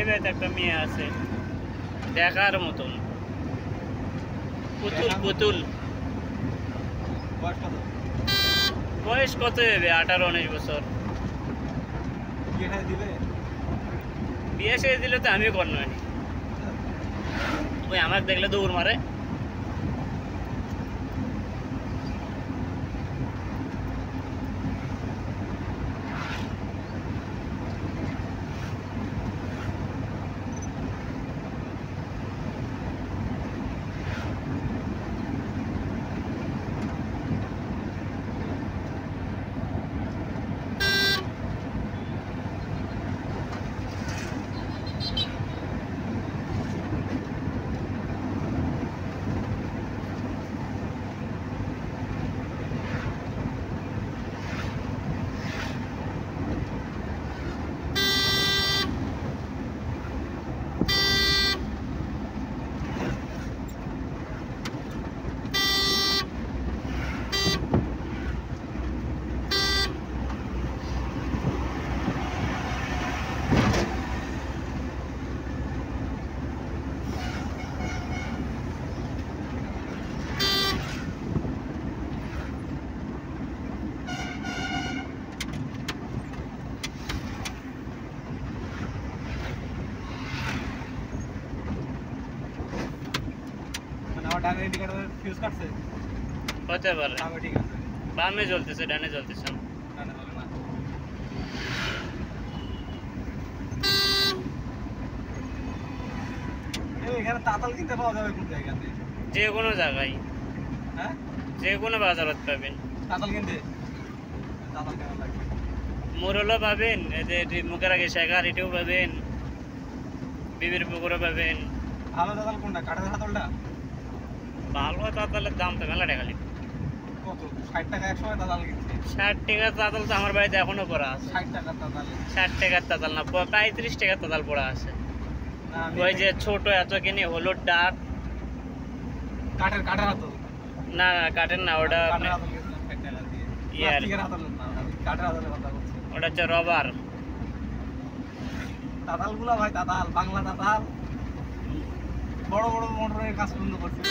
এই বাড়িতে একটা মেয়ে আছে দেখার মতন, পুতুল পুতুল। বয়স কত হবে? 18-19 বছর। বিয়ে সেরে দিলে তো আমি কর নয়, ওই আমাকে দেখলে দৌড় মারে। হতে পারে বামে জ্বলতেছে, ডানে জ্বলতেছে না। এখানে তাতাল কিনতে পাওয়া যাবে কোন জায়গাতে? যে কোনো জায়গায়, হ্যাঁ যে কোনো বাজারত পাবেন তাতাল কিনতে। তাতাল কেন লাগবে? মোরলও পাবেন, এই যে মুখের আগে শেখার এটাও পাবেন, বিবির পুকুরও পাবেন। ভালো তাতাল কোনটা? কাঠের তাতালটা? ভালো তাতালের দাম তো মেলা টাকা লিখবে। কত? 60 টাকা 100 টাকা তাতাল কিনছে। 60 টাকার তাতাল তো আমার বাড়িতে এখনো পড়া আছে। 60 টাকা তাতাল। 60 টাকার তাতাল না, 35 টাকার তাতাল পড়া আছে। ওই যে ছোট এত কিনে হলুদ ডাক। কাঠের কাঠের হাতল? না না কাঠের না, ওটা কাঠের হাতল কিনছিলাম 60 টাকা দিয়ে। ইয়ার প্লাস্টিকের হাতল না, কাঠের হাতলের কথা বলছি। ওটা হচ্ছে রবার। তাতালগুলা ভাই তাতাল, বাংলা তাতাল, বড় বড় মোটরের কাজ পর্যন্ত করছে।